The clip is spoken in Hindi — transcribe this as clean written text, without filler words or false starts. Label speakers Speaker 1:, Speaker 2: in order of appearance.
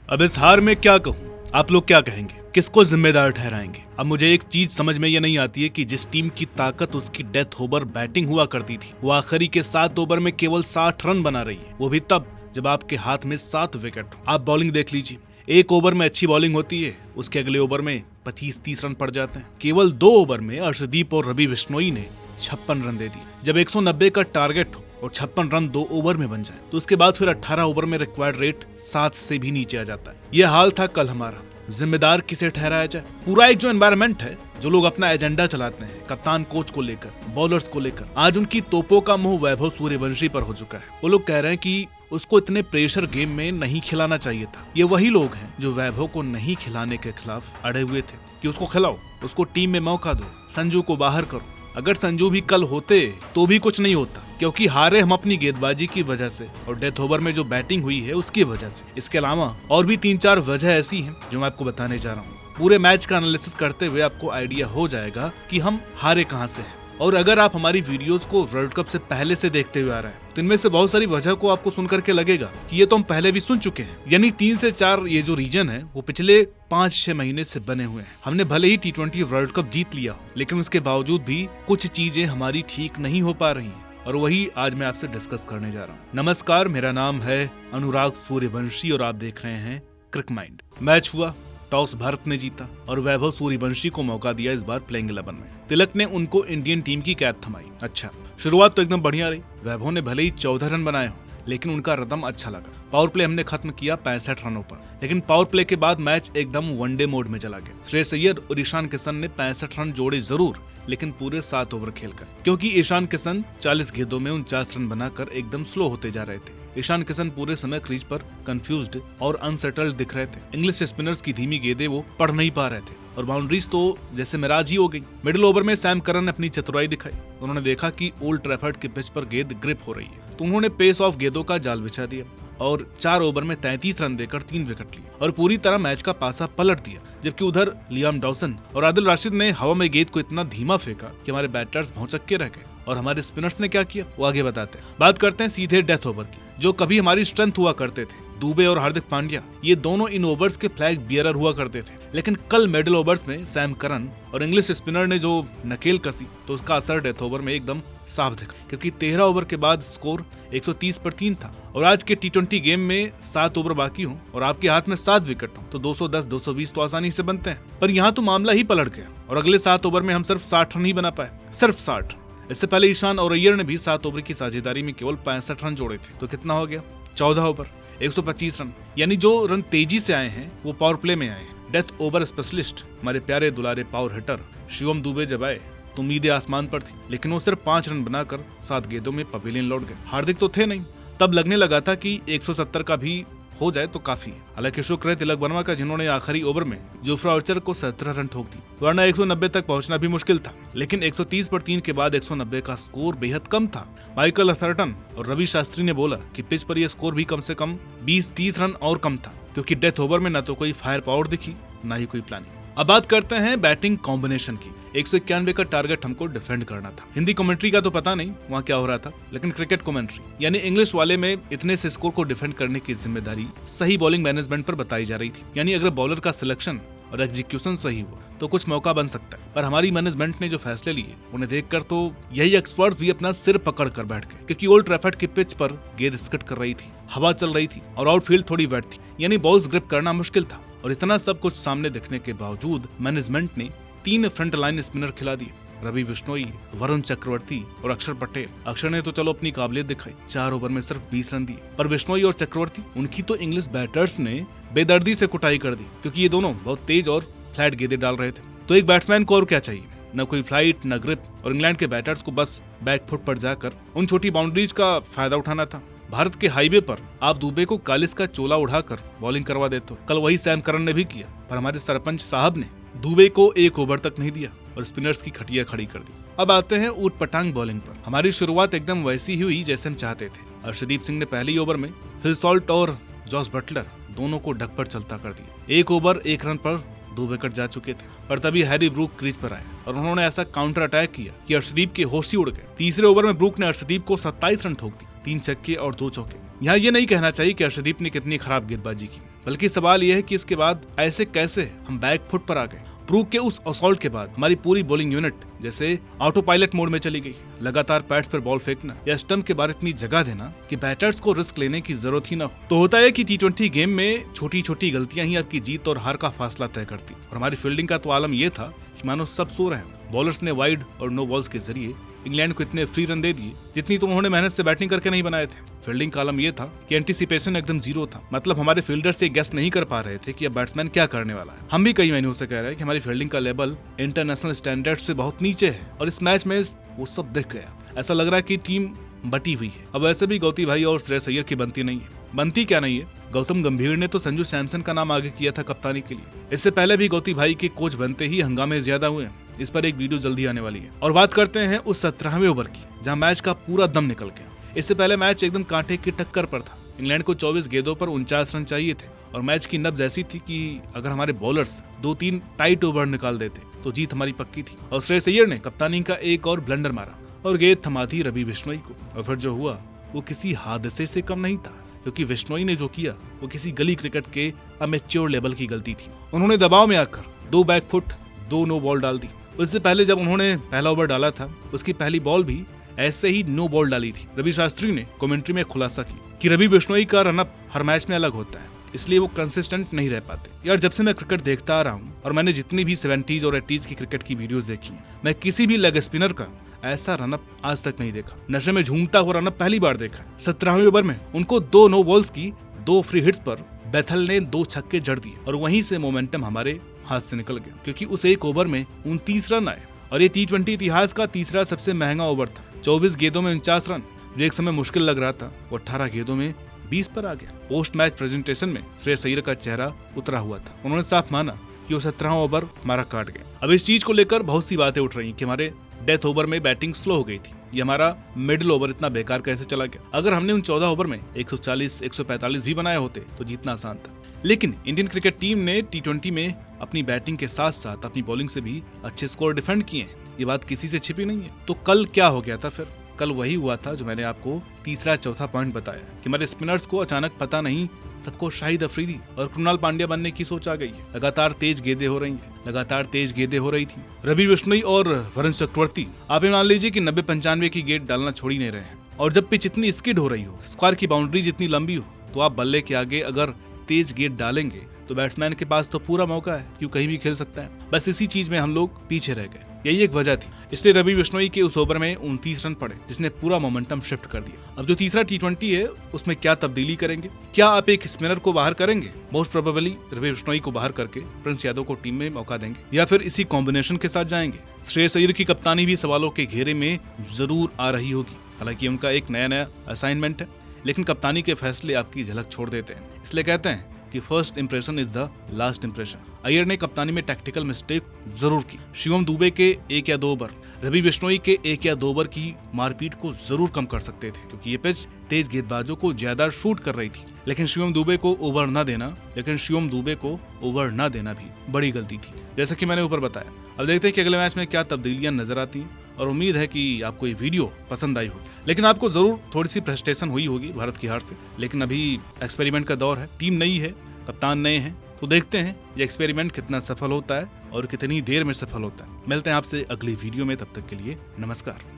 Speaker 1: अब इस हार में क्या कहूँ, आप लोग क्या कहेंगे, किसको जिम्मेदार ठहराएंगे? अब मुझे एक चीज समझ में ये नहीं आती है कि जिस टीम की ताकत उसकी डेथ ओवर बैटिंग हुआ करती थी, वो आखिरी के 7 ओवर में केवल 60 रन बना रही है, वो भी तब जब आपके हाथ में 7 विकेट हो। आप बॉलिंग देख लीजिए, एक ओवर में अच्छी बॉलिंग होती है, उसके अगले ओवर में 25-30 रन पड़ जाते हैं। केवल 2 ओवर में अर्शदीप और रवि बिश्नोई ने 56 रन दे दिए। जब 190 का टारगेट हो और 56 रन 2 ओवर में बन जाए तो उसके बाद फिर 18 ओवर में रिक्वायर्ड रेट 7 से भी नीचे आ जाता है। यह हाल था कल हमारा। जिम्मेदार किसे ठहराया जाए? पूरा एक जो एनवायरनमेंट है, जो लोग अपना एजेंडा चलाते हैं कप्तान कोच को लेकर, बॉलर्स को लेकर, आज उनकी तोपों का मुंह वैभव सूर्यवंशी पर हो चुका है। वो लोग कह रहे हैं कि उसको इतने प्रेशर गेम में नहीं खिलाना चाहिए था। ये वही लोग हैं जो वैभव को नहीं खिलाने के खिलाफ अड़े हुए थे कि उसको खिलाओ, उसको टीम में मौका दो, संजू को बाहर करो। अगर संजू भी कल होते तो भी कुछ नहीं होता, क्योंकि हारे हम अपनी गेंदबाजी की वजह से और डेथ ओवर में जो बैटिंग हुई है उसकी वजह से। इसके अलावा और भी 3-4 वजह ऐसी हैं जो मैं आपको बताने जा रहा हूँ। पूरे मैच का एनालिसिस करते हुए आपको आइडिया हो जाएगा कि हम हारे कहाँ से हैं। और अगर आप हमारी वीडियोस को वर्ल्ड कप से पहले से देखते हुए आ रहे हैं तो इनमें से बहुत सारी वजह को आपको सुन करके लगेगा कि ये तो हम पहले भी सुन चुके हैं। यानी 3 से 4 ये जो रीजन है वो पिछले 5-6 महीने से बने हुए हैं। हमने भले ही T20 वर्ल्ड कप जीत लिया हो, लेकिन उसके बावजूद भी कुछ चीजें हमारी ठीक नहीं हो पा रही हैं, और वही आज मैं आपसे डिस्कस करने जा रहा हूँ। नमस्कार, मेरा नाम है अनुराग सूर्यवंशी और आप देख रहे हैं क्रिक माइंड। मैच हुआ, टॉस भारत ने जीता और वैभव सूर्यवंशी को मौका दिया इस बार प्लेइंग 11 में। तिलक ने उनको इंडियन टीम की कैद थमाई। अच्छा, शुरुआत तो एकदम बढ़िया रही। वैभव ने भले ही 14 रन बनाए हो, लेकिन उनका रदम अच्छा लगा। पावर प्ले हमने खत्म किया 65 रनों पर, लेकिन पावर प्ले के बाद मैच एकदम वनडे मोड में चला गया। श्रेयस अय्यर और ईशान किशन ने 65 रन जोड़े जरूर, लेकिन पूरे 7 ओवर खेलकर, क्योंकि ईशान किशन 40 गेंदों में 49 रन बनाकर एकदम स्लो होते जा रहे थे। ईशान किशन पूरे समय क्रीज पर कंफ्यूज्ड और अनसेटल्ड दिख रहे थे। इंग्लिश स्पिनर्स की धीमी गेंदें वो पढ़ नहीं पा रहे थे और बाउंड्रीज तो जैसे मिराज ही हो गई। मिडिल ओवर में सैम करन ने अपनी चतुराई दिखाई। उन्होंने देखा कि ओल्ड ट्रैफर्ड के पिच पर गेंद ग्रिप हो रही है, तो उन्होंने पेस ऑफ गेंदों का जाल बिछा दिया और 4 ओवर में 33 रन देकर 3 विकेट लिए और पूरी तरह मैच का पासा पलट दिया। जबकि उधर लियाम डॉसन और आदिल राशिद ने हवा में गेंद को इतना धीमा फेंका कि हमारे बैटर्स भौचक्के रह गए। और हमारे स्पिनर्स ने क्या किया वो आगे बताते हैं। बात करते हैं सीधे डेथ ओवर की, जो कभी हमारी स्ट्रेंथ हुआ करते थे। दुबे और हार्दिक पांड्या ये दोनों इन ओवर्स के फ्लैग बियरर हुआ करते थे, लेकिन कल मिडिल ओवर्स में सैम करन और इंग्लिश स्पिनर ने जो नकेल कसी तो उसका असर डेथ ओवर में एकदम साफ दिखा, क्योंकि 13 ओवर के बाद स्कोर 130 पर 3 था और आज के T20 गेम में 7 ओवर बाकी हो और आपके हाथ में 7 विकेट हो तो 210-220 तो आसानी से बनते हैं। पर यहाँ तो मामला ही पलट गया और अगले 7 ओवर में हम सिर्फ 60 रन ही बना पाए, सिर्फ 60। इससे पहले ईशान और अय्यर ने भी 7 ओवर की साझेदारी में केवल 65 रन जोड़े थे, तो कितना हो गया? 14 ओवर 125 रन। यानी जो रन तेजी से आए हैं वो पावर प्ले में आए हैं। डेथ ओवर स्पेशलिस्ट हमारे प्यारे दुलारे पावर हिटर शिवम दुबे जब आए तो उम्मीदें आसमान पर थी, लेकिन वो सिर्फ 5 रन बनाकर 7 गेंदों में पवेलियन लौट गए। हार्दिक तो थे नहीं, तब लगने लगा था कि 170 का भी हो जाए तो काफी है। हालांकि शुक्र है तिलक वर्मा का, जिन्होंने आखिरी ओवर में जोफ्रा आर्चर को 17 रन ठोक दी, वरना 190 तक पहुंचना भी मुश्किल था। लेकिन 130 पर 3 के बाद 190 का स्कोर बेहद कम था। माइकल अथर्टन और रवि शास्त्री ने बोला कि पिच पर यह स्कोर भी कम से कम 20-30 रन और कम था, क्योंकि डेथ ओवर में न तो कोई फायर पावर दिखी न ही कोई प्लानिंग। अब बात करते हैं बैटिंग कॉम्बिनेशन की। 191 का टारगेट हमको डिफेंड करना था। हिंदी कमेंट्री का तो पता नहीं वहाँ क्या हो रहा था, लेकिन क्रिकेट कमेंट्री यानी इंग्लिश वाले में इतने से स्कोर को डिफेंड करने की जिम्मेदारी सही बॉलिंग मैनेजमेंट पर बताई जा रही थी। यानी अगर बॉलर का सिलेक्शन और एग्जीक्यूशन सही हुआ तो कुछ मौका बन सकता है। पर हमारी मैनेजमेंट ने जो फैसले लिए उन्हें देखकर तो यही एक्सपर्ट्स भी अपना सिर पकड़ कर बैठ गए, क्योंकि ओल्ड ट्रैफर्ड के पिच पर गेंद स्किड कर रही थी, हवा चल रही थी और आउटफील्ड थोड़ी वेट थी, यानी बॉल्स ग्रिप करना मुश्किल था। और इतना सब कुछ सामने दिखने के बावजूद मैनेजमेंट ने 3 फ्रंट लाइन स्पिनर खिला दिए, रवि बिश्नोई, वरुण चक्रवर्ती और अक्षर पटेल। अक्षर ने तो चलो अपनी काबिलियत दिखाई, 4 ओवर में सिर्फ 20 रन दिए, पर बिश्नोई और चक्रवर्ती उनकी तो इंग्लिश बैटर्स ने बेदर्दी से कुटाई कर दी, क्योंकि ये दोनों बहुत तेज और फ्लैट गेंदें डाल रहे थे। तो एक बैट्समैन को और क्या चाहिए? न कोई फ्लाइट न ग्रिप, और इंग्लैंड के बैटर्स को बस बैक फुट पर जाकर उन छोटी बाउंड्रीज का फायदा उठाना था। भारत के हाईवे पर आप दुबे को कालिस का चोला उड़ाकर बॉलिंग करवा देते हो। कल वही सैम करन ने भी किया, पर हमारे सरपंच साहब ने दुबे को 1 ओवर तक नहीं दिया और स्पिनर्स की खटिया खड़ी कर दी। अब आते हैं ऊट पटांग बॉलिंग पर। हमारी शुरुआत एकदम वैसी ही हुई जैसे हम चाहते थे। अर्शदीप सिंह ने पहले ओवर में फिल सॉल्ट और जॉस बटलर दोनों को ढक पर चलता कर दिया। 1 ओवर 1 रन पर 2 विकेट जा चुके थे, पर तभी हैरी ब्रूक क्रीज पर आए और उन्होंने ऐसा काउंटर अटैक किया कि अर्शदीप के होश ही उड़ गए। तीसरे ओवर में ब्रूक ने अर्शदीप को 27 रन ठोक दी, 3 छक्के और 2 चौके। यहाँ ये नहीं कहना चाहिए कि अर्शदीप ने कितनी खराब गेंदबाजी की, बल्कि सवाल यह है कि इसके बाद ऐसे कैसे हम बैक फुट पर आ गए। ब्रूक के उस असॉल्ट के बाद हमारी पूरी बॉलिंग यूनिट जैसे ऑटो पायलट मोड में चली गई। लगातार पैड्स पर बॉल फेंकना या स्टंप के बाहर इतनी जगह देना कि बैटर्स को रिस्क लेने की जरूरत ही ना हो। तो होता है कि टी20 गेम में छोटी छोटी गलतियां ही आपकी जीत और हार का फासला तय करती। और हमारी फील्डिंग का तो आलम यह था कि मानो सब सो रहे हैं। बॉलर्स ने वाइड और नो बॉल्स के जरिए इंग्लैंड को इतने फ्री रन दे दिए जितनी तो उन्होंने मेहनत से बैटिंग करके नहीं बनाए थे। फील्डिंग का आलम यह था कि एंटीसिपेशन एकदम जीरो था। मतलब हमारे फील्डर्स ये गेस नहीं कर पा रहे थे कि अब बैट्समैन क्या करने वाला है। हम भी कई महीनों से कह रहे हैं कि हमारी फील्डिंग का लेवल इंटरनेशनल स्टैंडर्ड से बहुत नीचे है और इस मैच में वो सब दिख गया। ऐसा लग रहा है कि टीम बटी हुई है। अब वैसे भी गौती भाई और श्रेयस अय्यर की बनती नहीं है। बनती क्या नहीं है, गौतम गंभीर ने तो संजू सैमसन का नाम आगे किया था कप्तानी के लिए। इससे पहले भी गौती भाई के कोच बनते ही हंगामे ज्यादा हुए। इस पर एक वीडियो जल्दी आने वाली है। और बात करते हैं उस 17वें ओवर की जहां मैच का पूरा दम निकल गया। इससे पहले मैच एकदम कांटे की टक्कर पर था। इंग्लैंड को 24 गेंदों पर 49 रन चाहिए थे और मैच की नब्ज ऐसी थी कि अगर हमारे बॉलर्स 2-3 टाइट ओवर निकाल देते तो जीत हमारी पक्की थी। और श्रेयस अय्यर ने कप्तानी का एक और ब्लंडर मारा और गेंद थमा दी रवि बिश्नोई को। और फिर जो हुआ वो किसी हादसे से कम नहीं था, क्योंकि बिश्नोई ने जो किया वो किसी गली क्रिकेट के अमेच्योर लेवल की गलती थी। उन्होंने दबाव में आकर 2 बैक फुट 2 नो बॉल डाल दी। उससे पहले जब उन्होंने पहला ओवर डाला था उसकी पहली बॉल भी ऐसे ही नो बॉल डाली थी। रवि शास्त्री ने कमेंट्री में खुलासा किया कि रवि बिश्नोई का रनअप हर मैच में अलग होता है, इसलिए वो कंसिस्टेंट नहीं रह पाते। यार जब से मैं क्रिकेट देखता आ रहा हूँ और मैंने जितनी भी 70s और 80s की क्रिकेट की वीडियोस देखी हैं, मैं किसी भी लेग स्पिनर का ऐसा रनअप आज तक नहीं देखा। नशे में झूमता हुआ रनअप पहली बार देखा। 17वें ओवर में उनको 2 नो बॉल्स की 2 फ्री हिट्स पर बेथल ने 2 छक्के जड़ दिए और वहीं से मोमेंटम हमारे हाथ से निकल गया, क्योंकि उस एक ओवर में 29 रन आए और ये टी20 इतिहास का तीसरा सबसे महंगा ओवर था। 24 गेंदों में 49 रन, जो एक समय मुश्किल लग रहा था, वो 18 गेंदों में 20 पर आ गया। पोस्ट मैच प्रेजेंटेशन में श्रेयस अय्यर का चेहरा उतरा हुआ था। उन्होंने साफ माना कि वो 17वां ओवर हमारा काट गया। अब इस चीज को लेकर बहुत सी बातें उठ रही कि हमारे डेथ ओवर में बैटिंग स्लो हो गई थी, ये हमारा मिडिल ओवर इतना बेकार कैसे चला गया। अगर हमने उन 14 ओवर में 140 145 भी बनाए होते तो जीतना आसान था। लेकिन इंडियन क्रिकेट टीम ने टी20 में अपनी बैटिंग के साथ साथ अपनी बॉलिंग से भी अच्छे स्कोर डिफेंड किए हैं। ये बात किसी से छिपी नहीं है। तो कल क्या हो गया था फिर? कल वही हुआ था जो मैंने आपको तीसरा चौथा पॉइंट बताया कि हमारे स्पिनर्स को अचानक पता नहीं सबको शाहिद अफरीदी और कृणाल पांड्या बनने की सोच आ गई है। लगातार तेज गेंदें हो रही थी। रवि बिश्नोई और वरुण चक्रवर्ती आप मान लीजिए कि 90-95 की गेंद डालना छोड़ ही नहीं रहे हैं। और जब पिच इतनी स्किड हो रही हो, स्क्वायर की बाउंड्री जितनी लंबी हो, तो आप बल्ले के आगे अगर तेज गेंद डालेंगे तो बैट्समैन के पास तो पूरा मौका है कि वो कहीं भी खेल सकता है। बस इसी चीज में हम लोग पीछे रह गए, यही एक वजह थी। इसलिए रवि बिश्नोई के उस ओवर में 29 रन पड़े, जिसने पूरा मोमेंटम शिफ्ट कर दिया। अब जो तीसरा टी20 है उसमें क्या तब्दीली करेंगे? क्या आप एक स्पिनर को बाहर करेंगे? मोस्ट प्रोबेबली रवि बिश्नोई को बाहर करके प्रिंस यादव को टीम में मौका देंगे, या फिर इसी कॉम्बिनेशन के साथ जाएंगे। श्रेयस अय्यर की कप्तानी भी सवालों के घेरे में जरूर आ रही होगी। हालांकि उनका एक नया असाइनमेंट है, लेकिन कप्तानी के फैसले आपकी झलक छोड़ देते हैं। इसलिए कहते हैं कि first impression is the last impression. Iyer ने कप्तानी में टैक्टिकल मिस्टेक जरूर की। शिवम दुबे के 1 या 2 ओवर, रवि बिश्नोई के 1 या 2 ओवर की मारपीट को जरूर कम कर सकते थे, क्योंकि ये पिच तेज गेंदबाजों को ज्यादा शूट कर रही थी। लेकिन शिवम दुबे को ओवर न देना भी बड़ी गलती थी, जैसा कि मैंने ऊपर बताया। अब देखते हैं कि अगले मैच में क्या तब्दीलियां नजर आती हैं, और उम्मीद है कि आपको ये वीडियो पसंद आई होगी। लेकिन आपको जरूर थोड़ी सी फ्रस्ट्रेशन हुई होगी भारत की हार से। लेकिन अभी एक्सपेरिमेंट का दौर है, टीम नई है, कप्तान नए हैं, तो देखते हैं ये एक्सपेरिमेंट कितना सफल होता है और कितनी देर में सफल होता है। मिलते हैं आपसे अगली वीडियो में, तब तक के लिए नमस्कार।